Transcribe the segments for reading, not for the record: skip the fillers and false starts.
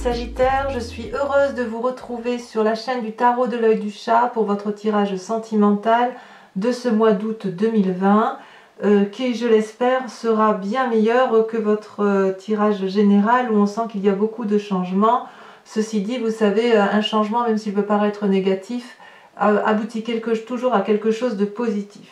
Sagittaire, je suis heureuse de vous retrouver sur la chaîne du Tarot de l'Œil du Chat pour votre tirage sentimental de ce mois d'août 2020 qui, je l'espère, sera bien meilleur que votre tirage général où on sent qu'il y a beaucoup de changements. Ceci dit, vous savez, un changement, même s'il peut paraître négatif, aboutit toujours à quelque chose de positif.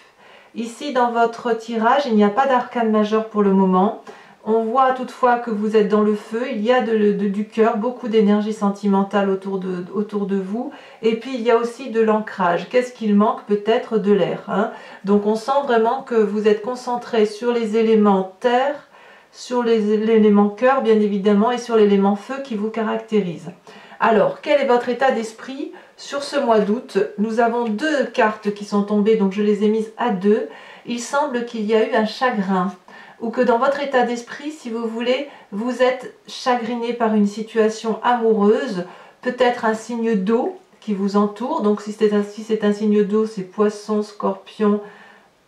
Ici, dans votre tirage, il n'y a pas d'arcane majeur pour le moment. On voit toutefois que vous êtes dans le feu, il y a du cœur, beaucoup d'énergie sentimentale autour de vous. Et puis il y a aussi de l'ancrage. Qu'est-ce qu'il manque? Peut-être de l'air. Donc on sent vraiment que vous êtes concentré sur les éléments terre, sur l'élément cœur bien évidemment, et sur l'élément feu qui vous caractérise. Alors, quel est votre état d'esprit sur ce mois d'août? Nous avons deux cartes qui sont tombées, donc je les ai mises à deux. Il semble qu'il y a eu un chagrin, ou que dans votre état d'esprit, si vous voulez, vous êtes chagriné par une situation amoureuse, peut-être un signe d'eau qui vous entoure. Donc si c'est un signe d'eau, c'est Poisson, Scorpion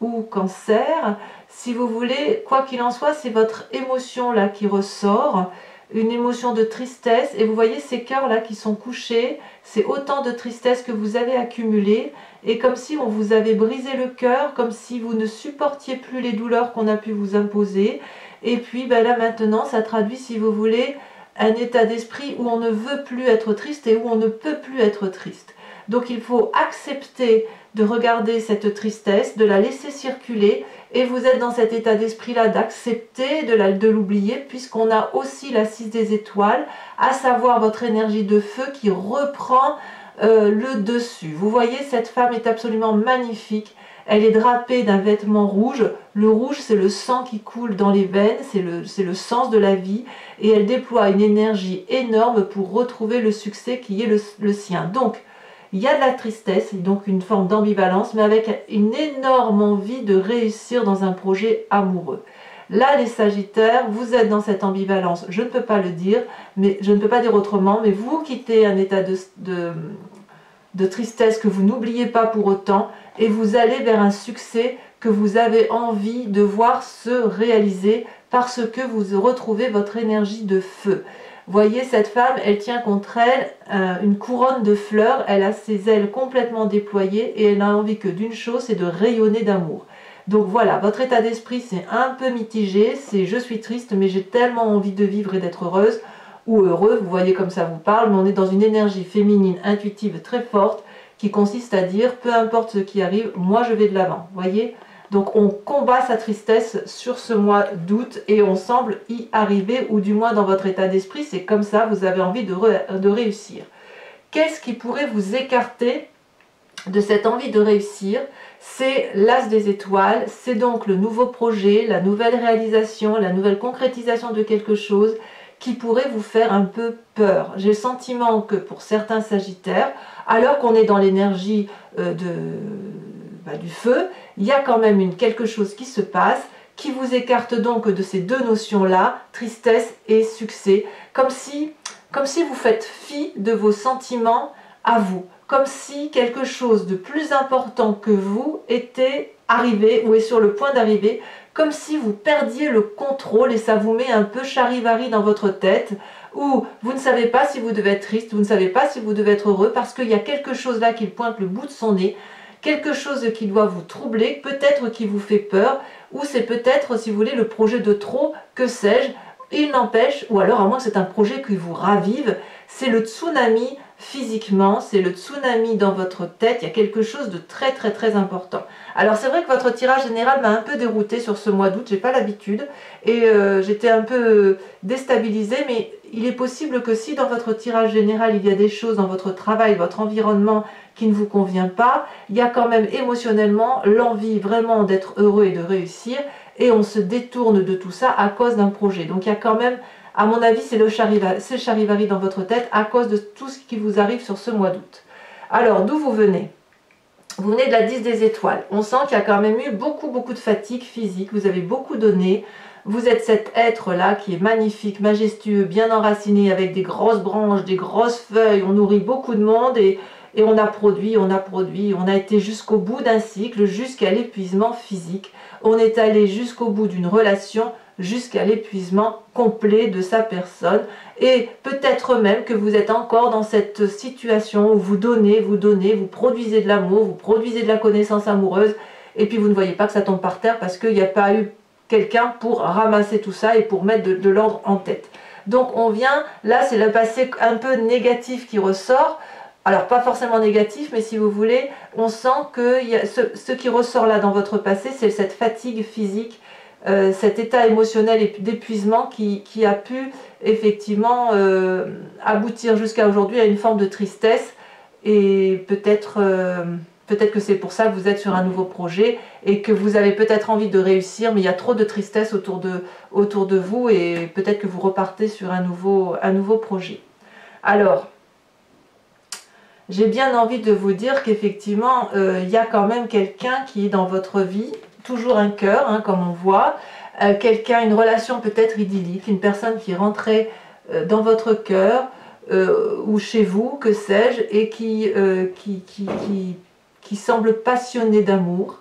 ou Cancer. Si vous voulez, quoi qu'il en soit, c'est votre émotion là qui ressort, une émotion de tristesse. Et vous voyez ces cœurs là qui sont couchés, c'est autant de tristesse que vous avez accumulé, et comme si on vous avait brisé le cœur, comme si vous ne supportiez plus les douleurs qu'on a pu vous imposer. Et puis là maintenant, ça traduit, si vous voulez, un état d'esprit où on ne veut plus être triste et où on ne peut plus être triste. Donc il faut accepter de regarder cette tristesse, de la laisser circuler, et vous êtes dans cet état d'esprit-là d'accepter de l'oublier, puisqu'on a aussi la 6 des étoiles, à savoir votre énergie de feu qui reprend le dessus. Vous voyez, cette femme est absolument magnifique. Elle est drapée d'un vêtement rouge. Le rouge, c'est le sang qui coule dans les veines, c'est le sens de la vie, et elle déploie une énergie énorme pour retrouver le succès qui est le sien. Donc, il y a de la tristesse, donc une forme d'ambivalence, mais avec une énorme envie de réussir dans un projet amoureux. Là, les Sagittaires, vous êtes dans cette ambivalence. Je ne peux pas le dire, mais je ne peux pas dire autrement, mais vous quittez un état de tristesse que vous n'oubliez pas pour autant, et vous allez vers un succès que vous avez envie de voir se réaliser parce que vous retrouvez votre énergie de feu. Voyez, cette femme, elle tient contre elle une couronne de fleurs, elle a ses ailes complètement déployées et elle a envie que d'une chose, c'est de rayonner d'amour. Donc voilà, votre état d'esprit, c'est un peu mitigé, c'est je suis triste mais j'ai tellement envie de vivre et d'être heureuse, ou heureux, vous voyez comme ça vous parle, mais on est dans une énergie féminine intuitive très forte qui consiste à dire peu importe ce qui arrive, moi je vais de l'avant, voyez. Donc on combat sa tristesse sur ce mois d'août et on semble y arriver, ou du moins dans votre état d'esprit, c'est comme ça, vous avez envie de réussir. Qu'est-ce qui pourrait vous écarter de cette envie de réussir? C'est l'As des étoiles, c'est donc le nouveau projet, la nouvelle réalisation, la nouvelle concrétisation de quelque chose qui pourrait vous faire un peu peur. J'ai le sentiment que pour certains Sagittaires, alors qu'on est dans l'énergie du feu, il y a quand même quelque chose qui se passe, qui vous écarte donc de ces deux notions-là, tristesse et succès, comme si vous faites fi de vos sentiments à vous, comme si quelque chose de plus important que vous était arrivé ou est sur le point d'arriver, comme si vous perdiez le contrôle, et ça vous met un peu charivari dans votre tête, où vous ne savez pas si vous devez être triste, vous ne savez pas si vous devez être heureux, parce qu'il y a quelque chose là qui pointe le bout de son nez, quelque chose qui doit vous troubler, peut-être qui vous fait peur, ou c'est peut-être, si vous voulez, le projet de trop, que sais-je. Il n'empêche, ou alors à moins que c'est un projet qui vous ravive, c'est le tsunami physiquement, c'est le tsunami dans votre tête, il y a quelque chose de très très très important. Alors c'est vrai que votre tirage général m'a un peu déroutée sur ce mois d'août, j'ai pas l'habitude, et j'étais un peu déstabilisée, mais il est possible que si dans votre tirage général il y a des choses dans votre travail, votre environnement qui ne vous convient pas, il y a quand même émotionnellement l'envie vraiment d'être heureux et de réussir, et on se détourne de tout ça à cause d'un projet. Donc il y a quand même, à mon avis, c'est le charivari dans votre tête à cause de tout ce qui vous arrive sur ce mois d'août. Alors, d'où vous venez? Vous venez de la 10 des étoiles. On sent qu'il y a quand même eu beaucoup de fatigue physique, vous avez beaucoup donné. Vous êtes cet être-là qui est magnifique, majestueux, bien enraciné, avec des grosses branches, des grosses feuilles. On nourrit beaucoup de monde et on a produit, on a été jusqu'au bout d'un cycle, jusqu'à l'épuisement physique. On est allé jusqu'au bout d'une relation, jusqu'à l'épuisement complet de sa personne. Et peut-être même que vous êtes encore dans cette situation où vous donnez, vous produisez de l'amour, vous produisez de la connaissance amoureuse, et puis vous ne voyez pas que ça tombe par terre parce qu'il n'y a pas eu quelqu'un pour ramasser tout ça et pour mettre de l'ordre en tête. Donc on vient, là c'est le passé un peu négatif qui ressort. Alors pas forcément négatif, mais si vous voulez, on sent que ce qui ressort là dans votre passé, c'est cette fatigue physique, cet état émotionnel et d'épuisement qui a pu effectivement aboutir jusqu'à aujourd'hui à une forme de tristesse. Et peut-être que c'est pour ça que vous êtes sur un nouveau projet et que vous avez peut-être envie de réussir, mais il y a trop de tristesse autour de vous et peut-être que vous repartez sur un nouveau projet. Alors, j'ai bien envie de vous dire qu'effectivement, il y a quand même quelqu'un qui est dans votre vie, toujours un cœur, hein, comme on voit, quelqu'un, une relation peut-être idyllique, une personne qui est rentrée dans votre cœur ou chez vous, que sais-je, et qui semble passionnée d'amour.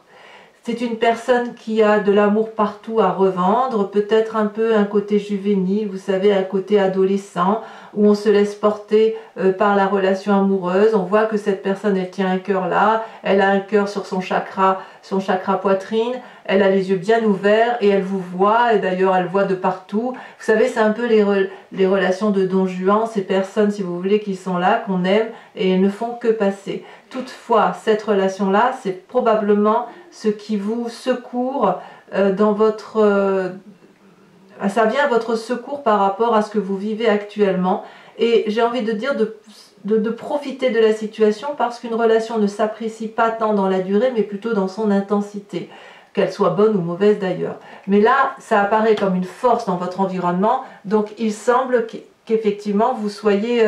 C'est une personne qui a de l'amour partout à revendre, peut-être un peu un côté juvénile, vous savez, un côté adolescent, où on se laisse porter par la relation amoureuse. On voit que cette personne, elle tient un cœur là, elle a un cœur sur son chakra poitrine, elle a les yeux bien ouverts et elle vous voit, et d'ailleurs elle voit de partout. Vous savez, c'est un peu les relations de Don Juan, ces personnes, si vous voulez, qui sont là, qu'on aime, et elles ne font que passer. Toutefois, cette relation-là, c'est probablement ce qui vous secourt dans votre... ça vient à votre secours par rapport à ce que vous vivez actuellement. Et j'ai envie de dire de profiter de la situation, parce qu'une relation ne s'apprécie pas tant dans la durée, mais plutôt dans son intensité, qu'elle soit bonne ou mauvaise d'ailleurs. Mais là, ça apparaît comme une force dans votre environnement, donc il semble qu'effectivement vous soyez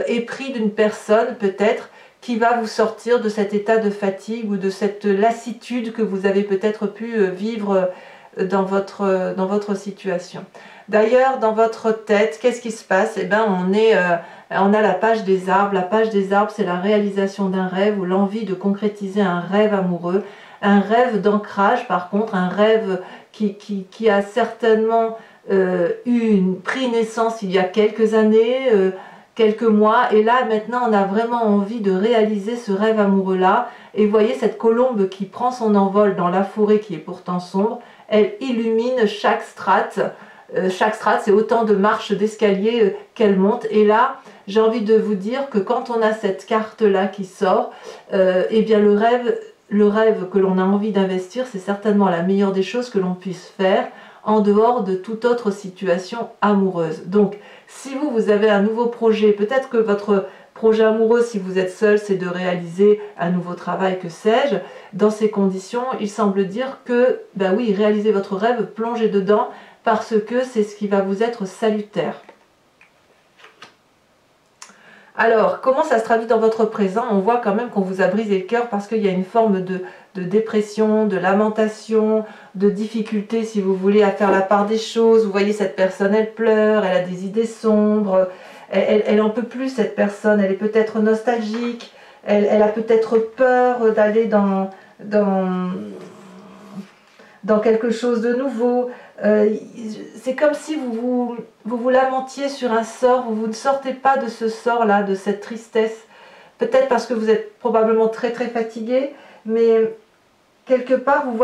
épris d'une personne peut-être qui va vous sortir de cet état de fatigue ou de cette lassitude que vous avez peut-être pu vivre dans votre situation. D'ailleurs, dans votre tête, qu'est-ce qui se passe? Eh bien, on a la page des arbres. La page des arbres, c'est la réalisation d'un rêve ou l'envie de concrétiser un rêve amoureux. Un rêve d'ancrage, par contre, un rêve qui a certainement pris naissance il y a quelques années, quelques mois, et là maintenant on a vraiment envie de réaliser ce rêve amoureux là. Et vous voyez cette colombe qui prend son envol dans la forêt qui est pourtant sombre, elle illumine chaque strate. Chaque strate, c'est autant de marches d'escalier qu'elle monte. Et là, j'ai envie de vous dire que quand on a cette carte là qui sort, eh bien le rêve que l'on a envie d'investir, c'est certainement la meilleure des choses que l'on puisse faire en dehors de toute autre situation amoureuse. Donc, si vous avez un nouveau projet, peut-être que votre projet amoureux, si vous êtes seul, c'est de réaliser un nouveau travail, que sais-je. Dans ces conditions, il semble dire que, ben oui, réalisez votre rêve, plongez dedans, parce que c'est ce qui va vous être salutaire. Alors, comment ça se traduit dans votre présent? On voit quand même qu'on vous a brisé le cœur parce qu'il y a une forme de dépression, de lamentation, de difficulté, si vous voulez, à faire la part des choses. Vous voyez, cette personne, elle pleure, elle a des idées sombres, elle en peut plus, cette personne, elle est peut-être nostalgique, elle a peut-être peur d'aller dans quelque chose de nouveau. C'est comme si vous lamentiez sur un sort, vous ne sortez pas de ce sort-là, de cette tristesse. Peut-être parce que vous êtes probablement très très fatigué, mais quelque part vous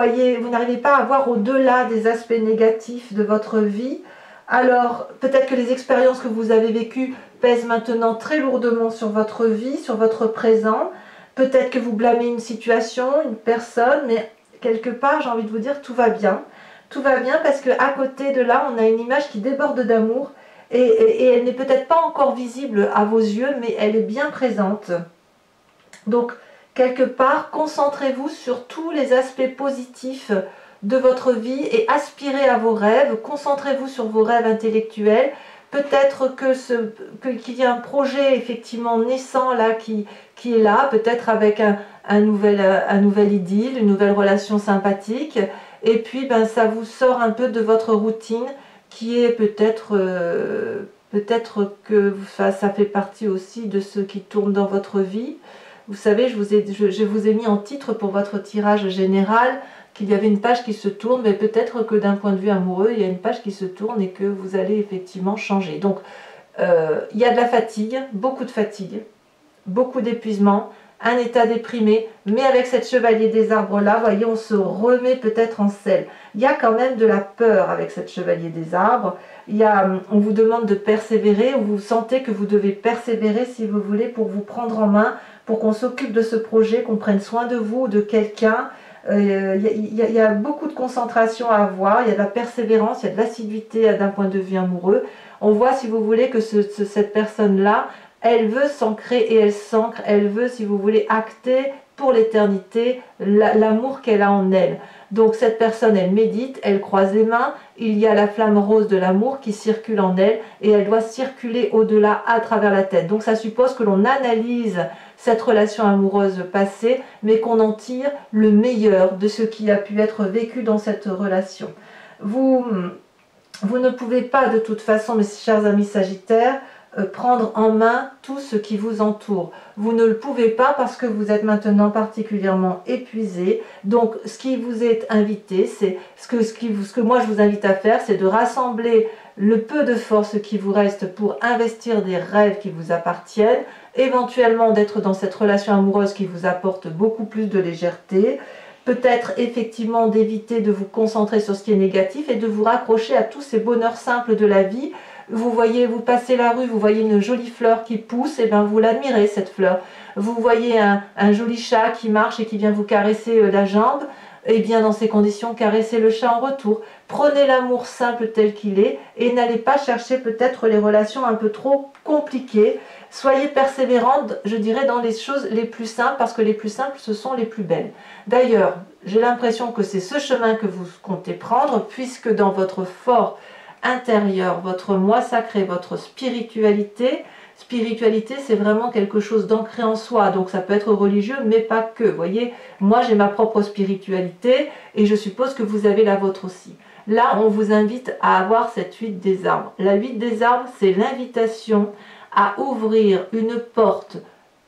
n'arrivez pas à voir au-delà des aspects négatifs de votre vie. Alors peut-être que les expériences que vous avez vécues pèsent maintenant très lourdement sur votre vie, sur votre présent. Peut-être que vous blâmez une situation, une personne, mais quelque part, j'ai envie de vous dire, tout va bien. Tout va bien parce qu'à côté de là, on a une image qui déborde d'amour et elle n'est peut-être pas encore visible à vos yeux, mais elle est bien présente. Donc, quelque part, concentrez-vous sur tous les aspects positifs de votre vie et aspirez à vos rêves. Concentrez-vous sur vos rêves intellectuels. Peut-être qu'il y a un projet effectivement naissant là qui est là, peut-être avec un nouvel idylle, une nouvelle relation sympathique. Et puis ben, ça vous sort un peu de votre routine qui est peut-être que ça fait partie aussi de ce qui tourne dans votre vie. Vous savez, je vous ai mis en titre pour votre tirage général qu'il y avait une page qui se tourne, mais peut-être que d'un point de vue amoureux, il y a une page qui se tourne et que vous allez effectivement changer. Donc, il y a de la fatigue, beaucoup d'épuisement, un état déprimé, mais avec cette chevalier des arbres là, voyez, on se remet peut-être en selle. Il y a quand même de la peur avec cette chevalier des arbres. On vous demande de persévérer, ou vous sentez que vous devez persévérer si vous voulez pour vous prendre en main, pour qu'on s'occupe de ce projet, qu'on prenne soin de vous ou de quelqu'un. Il y a beaucoup de concentration à avoir, il y a de la persévérance, il y a de l'assiduité d'un point de vue amoureux. On voit, si vous voulez, que cette personne-là, elle veut s'ancrer et elle s'ancre, elle veut, si vous voulez, acter pour l'éternité l'amour qu'elle a en elle. Donc cette personne, elle médite, elle croise les mains, il y a la flamme rose de l'amour qui circule en elle et elle doit circuler au-delà à travers la tête. Donc ça suppose que l'on analyse cette relation amoureuse passée, mais qu'on en tire le meilleur de ce qui a pu être vécu dans cette relation. Vous ne pouvez pas de toute façon, mes chers amis Sagittaires, prendre en main tout ce qui vous entoure. Vous ne le pouvez pas parce que vous êtes maintenant particulièrement épuisé. Donc ce qui vous est invité, c'est ce que moi je vous invite à faire, c'est de rassembler le peu de force qui vous reste pour investir des rêves qui vous appartiennent, éventuellement d'être dans cette relation amoureuse qui vous apporte beaucoup plus de légèreté, peut-être effectivement d'éviter de vous concentrer sur ce qui est négatif et de vous raccrocher à tous ces bonheurs simples de la vie. Vous voyez, vous passez la rue, vous voyez une jolie fleur qui pousse, et bien vous l'admirez cette fleur. Vous voyez un joli chat qui marche et qui vient vous caresser la jambe, et bien dans ces conditions, caressez le chat en retour. Prenez l'amour simple tel qu'il est et n'allez pas chercher peut-être les relations un peu trop compliquées. Soyez persévérante, je dirais, dans les choses les plus simples, parce que les plus simples, ce sont les plus belles. D'ailleurs, j'ai l'impression que c'est ce chemin que vous comptez prendre, puisque dans votre fort intérieur, votre moi sacré, votre spiritualité, c'est vraiment quelque chose d'ancré en soi, donc ça peut être religieux, mais pas que. Vous voyez, moi j'ai ma propre spiritualité et je suppose que vous avez la vôtre aussi. Là, on vous invite à avoir cette huile des arbres. La huile des arbres, c'est l'invitation à ouvrir une porte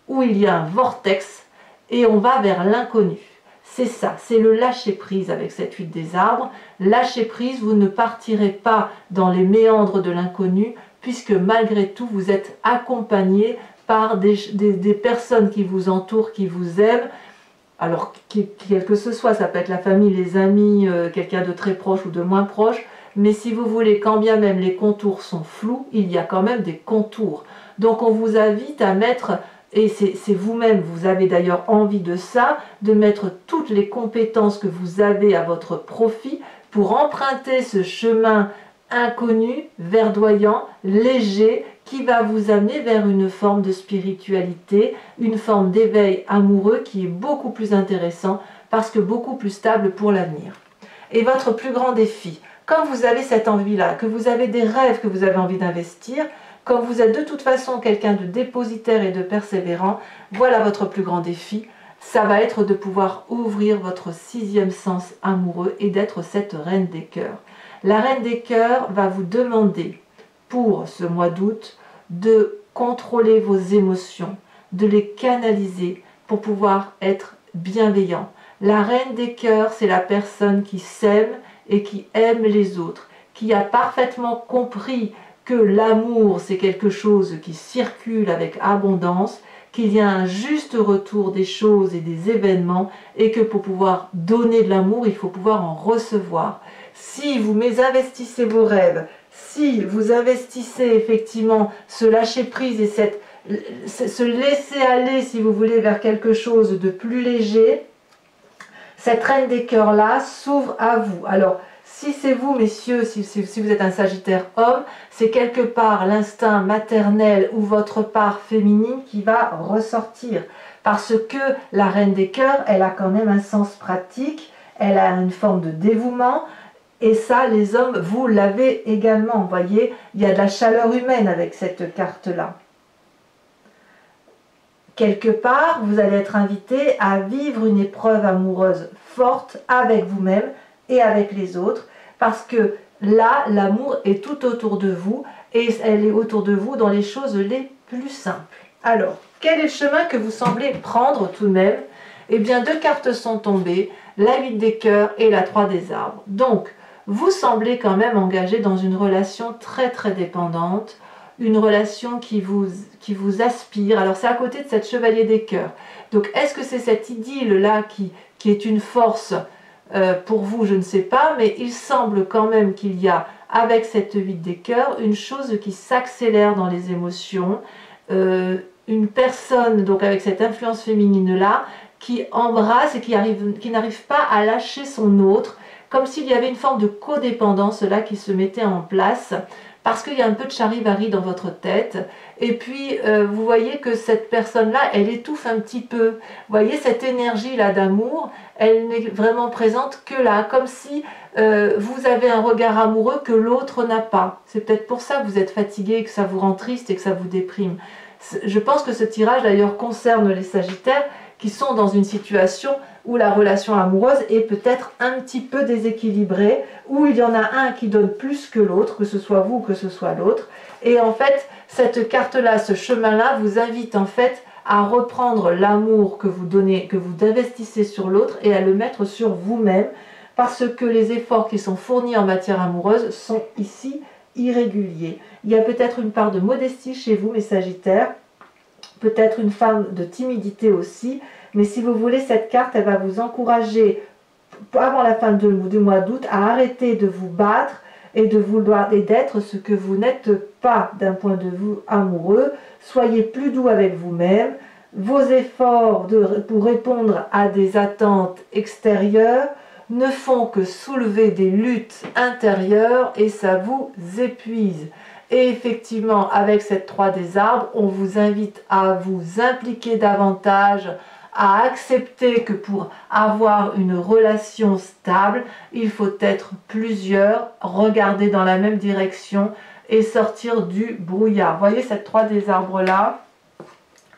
où il y a un vortex et on va vers l'inconnu. C'est ça, c'est le lâcher-prise avec cette huile des arbres. Lâcher-prise, vous ne partirez pas dans les méandres de l'inconnu, puisque malgré tout, vous êtes accompagné par des personnes qui vous entourent, qui vous aiment. Alors, quel que ce soit, ça peut être la famille, les amis, quelqu'un de très proche ou de moins proche, mais si vous voulez, quand bien même les contours sont flous, il y a quand même des contours. Donc on vous invite à mettre... Et c'est vous-même, vous avez d'ailleurs envie de ça, de mettre toutes les compétences que vous avez à votre profit pour emprunter ce chemin inconnu, verdoyant, léger, qui va vous amener vers une forme de spiritualité, une forme d'éveil amoureux qui est beaucoup plus intéressant parce que beaucoup plus stable pour l'avenir. Et votre plus grand défi, quand vous avez cette envie-là, que vous avez des rêves que vous avez envie d'investir, quand vous êtes de toute façon quelqu'un de dépositaire et de persévérant, voilà votre plus grand défi. Ça va être de pouvoir ouvrir votre sixième sens amoureux et d'être cette reine des cœurs. La reine des cœurs va vous demander, pour ce mois d'août, de contrôler vos émotions, de les canaliser pour pouvoir être bienveillant. La reine des cœurs, c'est la personne qui s'aime et qui aime les autres, qui a parfaitement compris que l'amour, c'est quelque chose qui circule avec abondance, qu'il y a un juste retour des choses et des événements, et que pour pouvoir donner de l'amour, il faut pouvoir en recevoir. Si vous mésinvestissez vos rêves, si vous investissez effectivement ce lâcher-prise et se laisser aller, si vous voulez, vers quelque chose de plus léger, cette reine des cœurs-là s'ouvre à vous. Alors, si c'est vous, messieurs, si vous êtes un Sagittaire homme, c'est quelque part l'instinct maternel ou votre part féminine qui va ressortir. Parce que la reine des cœurs, elle a quand même un sens pratique, elle a une forme de dévouement, et ça, les hommes, vous l'avez également. Vous voyez, il y a de la chaleur humaine avec cette carte-là. Quelque part, vous allez être invité à vivre une épreuve amoureuse forte avec vous-même et avec les autres, parce que là, l'amour est tout autour de vous, et elle est autour de vous dans les choses les plus simples. Alors, quel est le chemin que vous semblez prendre tout de même? Eh bien, deux cartes sont tombées. la 8 des cœurs et la 3 des arbres. Donc, vous semblez quand même engagé dans une relation très très dépendante, une relation qui vous aspire. Alors c'est à côté de cette chevalier des cœurs. Donc est-ce que c'est cette idylle-là qui est une force pour vous? Je ne sais pas, mais il semble quand même qu'il y a, avec cette 8 des cœurs, une chose qui s'accélère dans les émotions. Une personne, donc avec cette influence féminine-là, qui embrasse et qui n'arrive pas à lâcher son autre, comme s'il y avait une forme de codépendance là qui se mettait en place, parce qu'il y a un peu de charivari dans votre tête. Et puis, vous voyez que cette personne-là, elle étouffe un petit peu. Vous voyez, cette énergie-là d'amour, elle n'est vraiment présente que là, comme si vous avez un regard amoureux que l'autre n'a pas. C'est peut-être pour ça que vous êtes fatigué, que ça vous rend triste et que ça vous déprime. Je pense que ce tirage, d'ailleurs, concerne les Sagittaires qui sont dans une situation où la relation amoureuse est peut-être un petit peu déséquilibrée, où il y en a un qui donne plus que l'autre, que ce soit vous ou que ce soit l'autre. Et en fait, cette carte-là, ce chemin-là, vous invite en fait à reprendre l'amour que vous donnez, que vous investissez sur l'autre et à le mettre sur vous-même, parce que les efforts qui sont fournis en matière amoureuse sont ici irréguliers. Il y a peut-être une part de modestie chez vous, mes Sagittaires, peut-être une forme de timidité aussi, mais si vous voulez, cette carte, elle va vous encourager, avant la fin du mois d'août, à arrêter de vous battre et de vouloir et d'être ce que vous n'êtes pas d'un point de vue amoureux. Soyez plus doux avec vous-même. Vos efforts pour répondre à des attentes extérieures ne font que soulever des luttes intérieures et ça vous épuise. Et effectivement, avec cette 3 des arbres, on vous invite à vous impliquer davantage, à accepter que pour avoir une relation stable, il faut être plusieurs, regarder dans la même direction et sortir du brouillard. Vous voyez cette 3 des arbres là,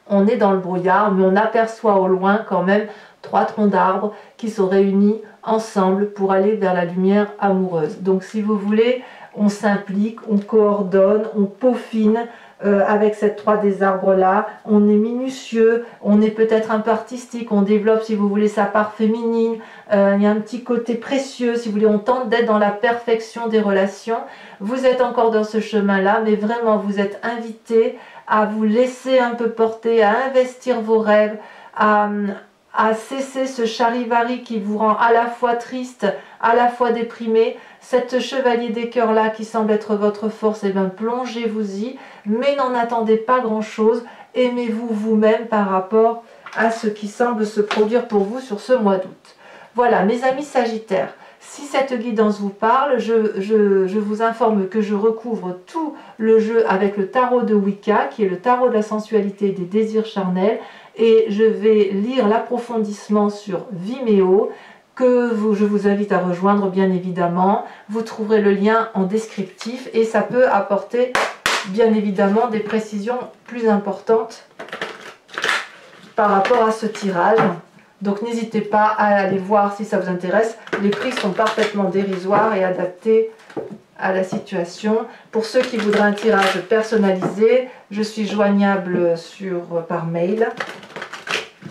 on est dans le brouillard, mais on aperçoit au loin quand même 3 troncs d'arbres qui sont réunis ensemble pour aller vers la lumière amoureuse. Donc si vous voulez, on s'implique, on coordonne, on peaufine avec cette 3 des arbres là, on est minutieux, on est peut-être un peu artistique, on développe si vous voulez sa part féminine, il y a un petit côté précieux, si vous voulez, on tente d'être dans la perfection des relations. Vous êtes encore dans ce chemin là, mais vraiment vous êtes invité à vous laisser un peu porter, à investir vos rêves, à cesser ce charivari qui vous rend à la fois triste, à la fois déprimé. Cette chevalier des cœurs là qui semble être votre force, et bien plongez-vous-y, mais n'en attendez pas grand-chose. Aimez-vous vous-même par rapport à ce qui semble se produire pour vous sur ce mois d'août. Voilà, mes amis Sagittaires, si cette guidance vous parle, je vous informe que je recouvre tout le jeu avec le tarot de Wicca, qui est le tarot de la sensualité et des désirs charnels, et je vais lire l'approfondissement sur Vimeo, je vous invite à rejoindre bien évidemment. Vous trouverez le lien en descriptif et ça peut apporter bien évidemment des précisions plus importantes par rapport à ce tirage. Donc n'hésitez pas à aller voir si ça vous intéresse. Les prix sont parfaitement dérisoires et adaptés à la situation. Pour ceux qui voudraient un tirage personnalisé, je suis joignable par mail.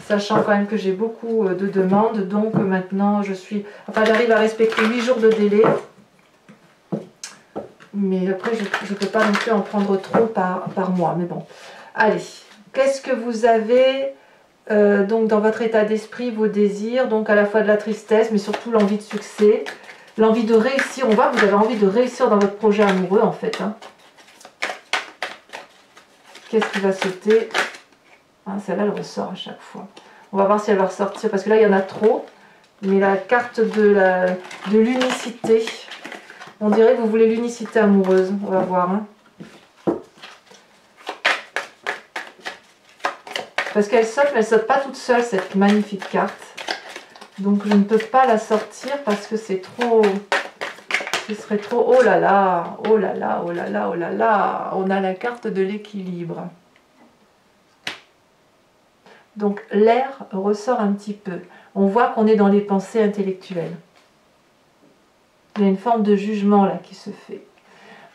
Sachant quand même que j'ai beaucoup de demandes, donc maintenant j'arrive à respecter 8 jours de délai. Mais après je ne peux pas non plus en prendre trop par mois. Mais bon, allez, qu'est-ce que vous avez donc dans votre état d'esprit, vos désirs, donc à la fois de la tristesse, mais surtout l'envie de succès, l'envie de réussir. On voit que vous avez envie de réussir dans votre projet amoureux en fait. Hein. Qu'est-ce qui va sauter? Ah, celle-là, elle ressort à chaque fois. On va voir si elle va ressortir, parce que là, il y en a trop. Mais la carte de l'unicité, on dirait que vous voulez l'unicité amoureuse. On va voir. Hein. Parce qu'elle saute, mais elle ne saute pas toute seule, cette magnifique carte. Donc, je ne peux pas la sortir parce que c'est trop... Ce serait trop... Oh là là, oh là là, oh là là, oh là là. On a la carte de l'équilibre. Donc l'air ressort un petit peu. On voit qu'on est dans les pensées intellectuelles. Il y a une forme de jugement là qui se fait.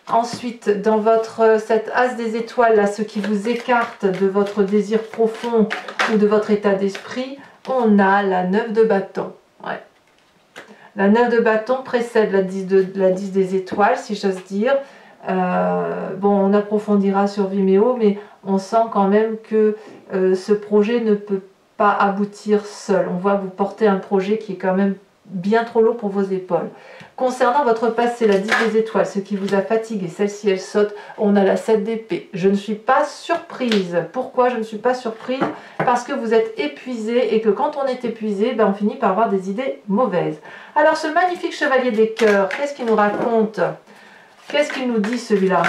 Ensuite, dans cette as des étoiles, là, ce qui vous écarte de votre désir profond ou de votre état d'esprit, on a la 9 de bâton. Ouais. La 9 de bâton précède la 10 des étoiles, si j'ose dire. Bon, on approfondira sur Vimeo, mais on sent quand même que ce projet ne peut pas aboutir seul. On voit que vous portez un projet qui est quand même bien trop lourd pour vos épaules. Concernant votre passé, la 10 des étoiles, ce qui vous a fatigué, celle-ci elle saute, on a la 7 d'épée. Je ne suis pas surprise. Pourquoi je ne suis pas surprise? Parce que vous êtes épuisé et que quand on est épuisé, ben, on finit par avoir des idées mauvaises. Alors ce magnifique chevalier des cœurs, qu'est-ce qu'il nous raconte? Qu'est-ce qu'il nous dit celui-là?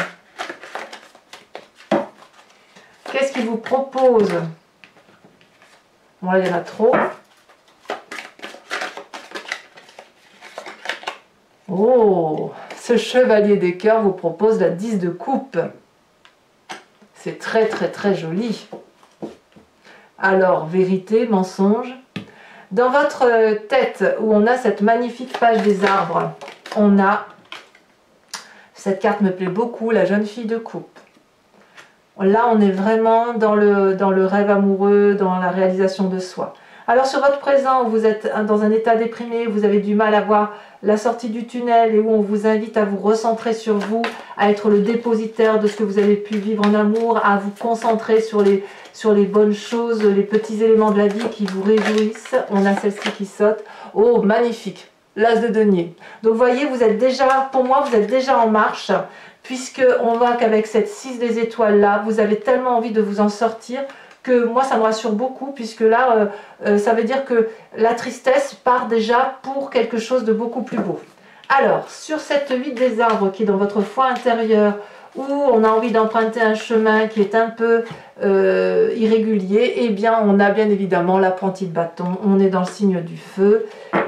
Qu'est-ce qu'il vous propose? Bon là il y en a trop. Oh, ce chevalier des cœurs vous propose la 10 de coupe. C'est très très très joli. Alors, vérité, mensonge. Dans votre tête, où on a cette magnifique page des arbres, on a, cette carte me plaît beaucoup, la jeune fille de coupe. Là, on est vraiment dans le rêve amoureux, dans la réalisation de soi. Alors sur votre présent, où vous êtes dans un état déprimé, vous avez du mal à voir la sortie du tunnel et où on vous invite à vous recentrer sur vous, à être le dépositaire de ce que vous avez pu vivre en amour, à vous concentrer sur les bonnes choses, les petits éléments de la vie qui vous réjouissent. On a celle-ci qui saute. Oh, magnifique, l'as de denier. Donc vous voyez, vous êtes déjà, pour moi, vous êtes déjà en marche, puisque on voit qu'avec cette 6 des étoiles là, vous avez tellement envie de vous en sortir, que moi ça me rassure beaucoup, puisque là ça veut dire que la tristesse part déjà pour quelque chose de beaucoup plus beau. Alors sur cette 8 des arbres qui est dans votre foi intérieure, où on a envie d'emprunter un chemin qui est un peu irrégulier, eh bien on a bien évidemment l'apprenti de bâton, on est dans le signe du feu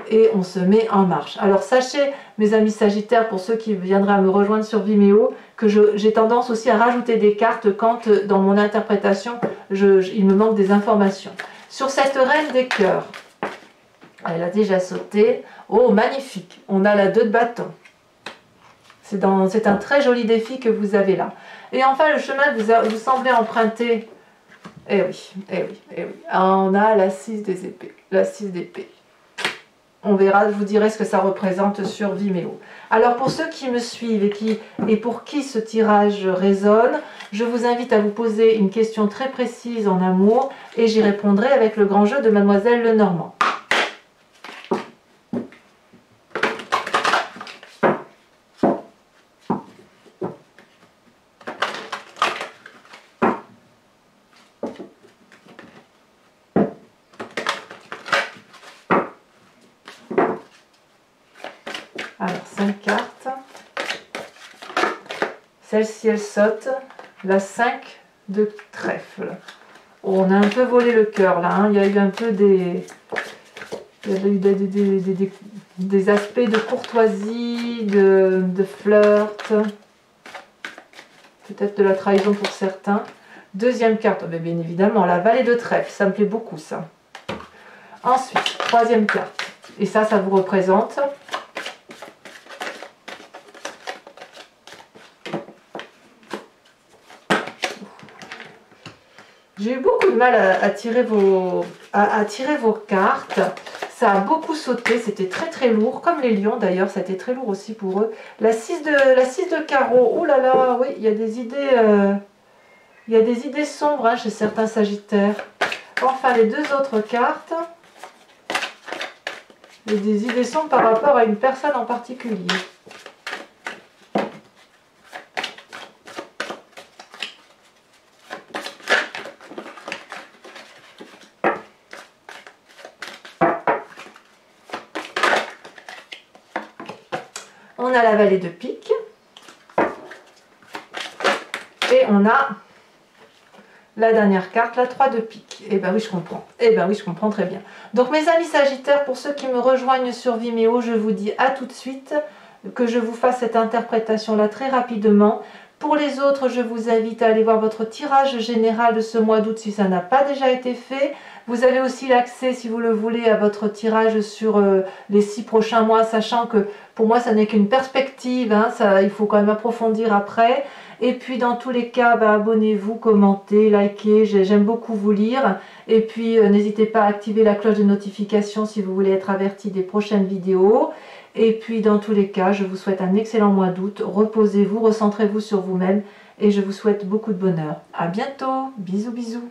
et on se met en marche. Alors sachez mes amis Sagittaires, pour ceux qui viendraient à me rejoindre sur Vimeo, que j'ai tendance aussi à rajouter des cartes quand dans mon interprétation il me manque des informations. Sur cette reine des cœurs, elle a déjà sauté. Oh magnifique, on a la 2 de bâton. C'est un très joli défi que vous avez là. Et enfin, le chemin que vous semblez emprunter, eh oui, eh oui, eh oui. On a la 6 des épées, la 6 d'épée. On verra, je vous dirai ce que ça représente sur Vimeo. Alors pour ceux qui me suivent et pour qui ce tirage résonne, je vous invite à vous poser une question très précise en amour et j'y répondrai avec le grand jeu de Mademoiselle Lenormand. Alors, 5 cartes. Celle-ci, elle saute. La 5 de trèfle. Oh, on a un peu volé le cœur là. Hein. Il y a eu un peu des aspects de courtoisie, de flirt. Peut-être de la trahison pour certains. Deuxième carte, oh, bien évidemment, la vallée de trèfle. Ça me plaît beaucoup ça. Ensuite, troisième carte. Et ça vous représente... J'ai eu beaucoup de mal à tirer vos cartes. Ça a beaucoup sauté, c'était très très lourd, comme les lions d'ailleurs, ça a été très lourd aussi pour eux. La 6 de carreau, oh là là, oui, il y a des idées sombres hein, chez certains sagittaires. Enfin, les 2 autres cartes, il y a des idées sombres par rapport à une personne en particulier. On a la vallée de pique et on a la dernière carte, la 3 de pique. Eh ben oui, je comprends. Eh ben oui, je comprends très bien. Donc mes amis Sagittaires, pour ceux qui me rejoignent sur Vimeo, je vous dis à tout de suite, que je vous fasse cette interprétation là très rapidement. Pour les autres, je vous invite à aller voir votre tirage général de ce mois d'août si ça n'a pas déjà été fait. Vous avez aussi l'accès, si vous le voulez, à votre tirage sur les 6 prochains mois, sachant que pour moi, ça n'est qu'une perspective, hein, il faut quand même approfondir après. Et puis, dans tous les cas, abonnez-vous, commentez, likez, j'aime beaucoup vous lire. Et puis, n'hésitez pas à activer la cloche de notification si vous voulez être averti des prochaines vidéos. Et puis, dans tous les cas, je vous souhaite un excellent mois d'août. Reposez-vous, recentrez-vous sur vous-même et je vous souhaite beaucoup de bonheur. À bientôt, bisous bisous.